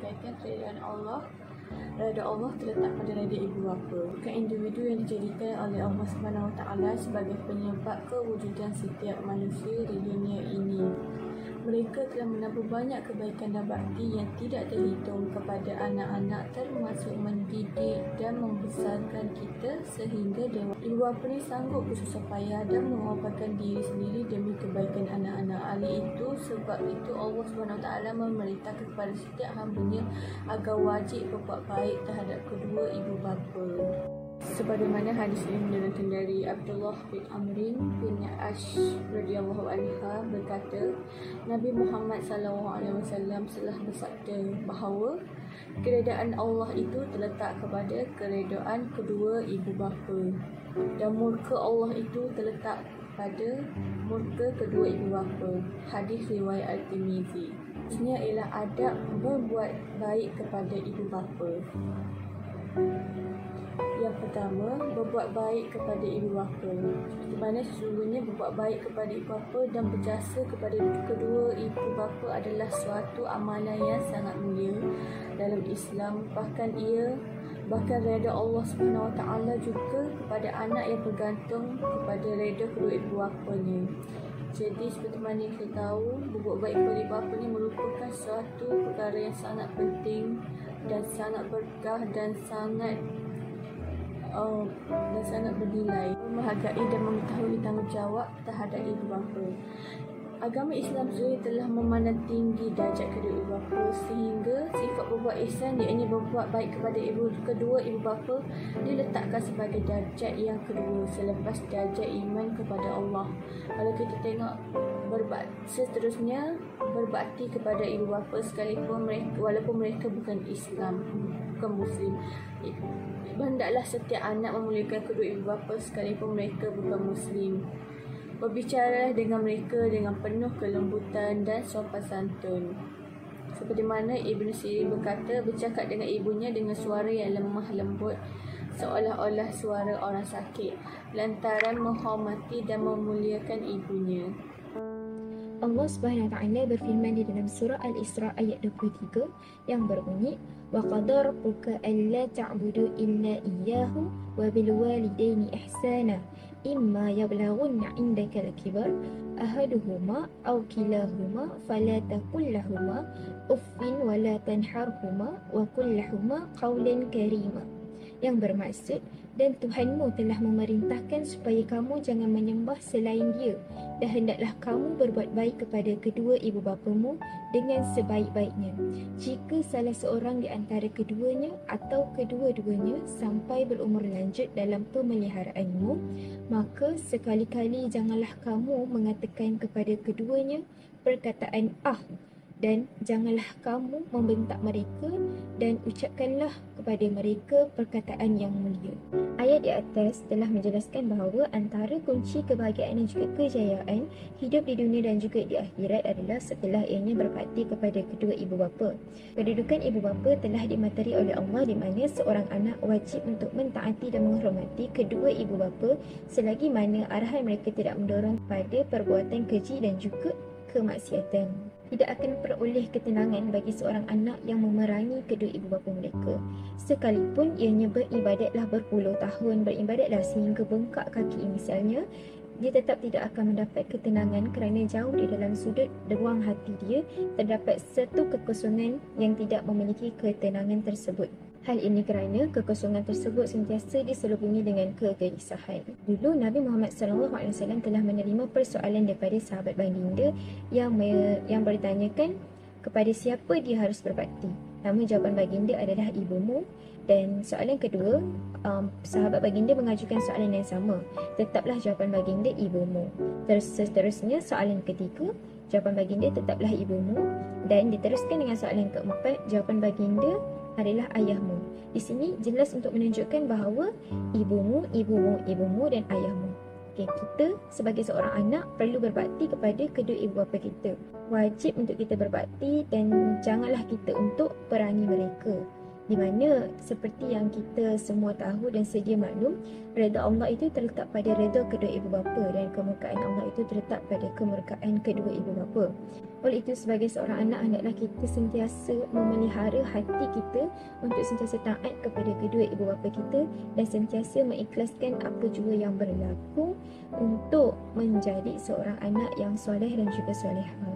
menyampaikan keredaan Allah. Redha Allah terletak pada redha ibu bapa, bukan individu yang dijadikan oleh Allah SWT sebagai penyebab kewujudan setiap manusia di dunia ini. Mereka telah menambah banyak kebaikan dan bakti yang tidak terhitung kepada anak-anak, termasuk mendidik dan membesarkan kita sehingga dewasa. Ibu bapa ni sanggup bersusah payah dan mengorbankan diri sendiri demi kebaikan anak-anak. Oleh itu, sebab itu Allah SWT memerintahkan kepada setiap hamba-Nya agar wajib berbuat baik terhadap kedua ibu bapa. Sebagaimana hadis ini menerangkan dari Abdullah bin Amrin bin Ash radhiyallahu anha berkata, Nabi Muhammad SAW telah bersabda bahawa keredaan Allah itu terletak kepada keredaan kedua ibu bapa, dan murka Allah itu terletak pada murka kedua ibu bapa. Hadis riwayat At-Tirmizi. Maksudnya ialah adab berbuat baik kepada ibu bapa. Yang pertama, berbuat baik kepada ibu bapa. Seperti mana sesungguhnya berbuat baik kepada ibu bapa dan berjasa kepada kedua ibu bapa adalah suatu amalan yang sangat mulia dalam Islam. Bahkan redha Allah SWT juga kepada anak yang bergantung kepada redha kedua ibu bapanya. Jadi seperti mana kita tahu, berbuat baik kepada ibu bapa ni merupakan suatu perkara yang sangat penting dan sangat berkah dan sangat bernilai, menghargai dan mengetahui tanggungjawab terhadap ibu bapa. Agama Islam sendiri telah memandang tinggi darjat kedua ibu bapa sehingga sifat berbuat ihsan, iaitu berbuat baik kepada kedua ibu bapa, diletakkan sebagai darjat yang kedua selepas darjat iman kepada Allah. Kalau kita tengok seterusnya, berbakti kepada ibu bapa sekalipun walaupun mereka bukan Islam, bukan Muslim. Hendaklah setiap anak memuliakan kedua ibu bapa sekalipun mereka bukan Muslim. Berbicara dengan mereka dengan penuh kelembutan dan sopan santun. Seperti mana Ibn Sirin berkata, bercakap dengan ibunya dengan suara yang lemah lembut seolah-olah suara orang sakit, lantaran menghormati dan memuliakan ibunya. Allah Subhanahu Wa Taala berfirman di dalam surah Al-Isra ayat 23 yang berbunyi, wa qadara rabbuka alla ta'budu illa iyyahu wa bil walidaini ihsana imma yablaghunna 'indaka al-kibar ahaduhuma aw kilahuma fala taqul lahumā uffin wa la tanharhumā wa qul lahumā qawlan karīmā. Yang bermaksud, dan Tuhanmu telah memerintahkan supaya kamu jangan menyembah selain Dia, dan hendaklah kamu berbuat baik kepada kedua ibu bapamu dengan sebaik-baiknya. Jika salah seorang di antara keduanya atau kedua-duanya sampai berumur lanjut dalam pemeliharaanmu, maka sekali-kali janganlah kamu mengatakan kepada keduanya perkataan dan janganlah kamu membentak mereka, dan ucapkanlah kepada mereka perkataan yang mulia. Ayat di atas telah menjelaskan bahawa antara kunci kebahagiaan dan juga kejayaan hidup di dunia dan juga di akhirat adalah setelah ianya berbakti kepada kedua ibu bapa. Kedudukan ibu bapa telah dimateri oleh Allah, di mana seorang anak wajib untuk mentaati dan menghormati kedua ibu bapa selagi mana arahan mereka tidak mendorong pada perbuatan keji dan juga kemaksiatan. Tidak akan peroleh ketenangan bagi seorang anak yang memerangi kedua ibu bapa mereka. Sekalipun ianya beribadatlah berpuluh tahun, beribadatlah sehingga bengkak kaki misalnya, dia tetap tidak akan mendapat ketenangan kerana jauh di dalam sudut ruang hati dia terdapat satu kekosongan yang tidak memiliki ketenangan tersebut. Hal ini kerana kekosongan tersebut sentiasa diselubungi dengan kegelisahan. Dulu Nabi Muhammad SAW telah menerima persoalan daripada sahabat baginda yang bertanyakan kepada siapa dia harus berbakti. Namun jawapan baginda adalah ibumu. Dan soalan kedua, sahabat baginda mengajukan soalan yang sama. Tetaplah jawapan baginda ibumu. Seterusnya soalan ketiga, jawapan baginda tetaplah ibumu. Dan diteruskan dengan soalan keempat, jawapan baginda adalah ayahmu. Di sini jelas untuk menunjukkan bahawa ibumu, dan ayahmu. Kita sebagai seorang anak perlu berbakti kepada kedua ibu bapa kita. Wajib untuk kita berbakti dan janganlah kita untuk perangi mereka. Di mana seperti yang kita semua tahu dan sedia maklum, redha Allah itu terletak pada redha kedua ibu bapa dan kemurkaan Allah itu terletak pada kemurkaan kedua ibu bapa. Oleh itu, sebagai seorang anak, hendaklah kita sentiasa memelihara hati kita untuk sentiasa taat kepada kedua ibu bapa kita dan sentiasa mengikhlaskan apa jua yang berlaku untuk menjadi seorang anak yang soleh dan juga solehah.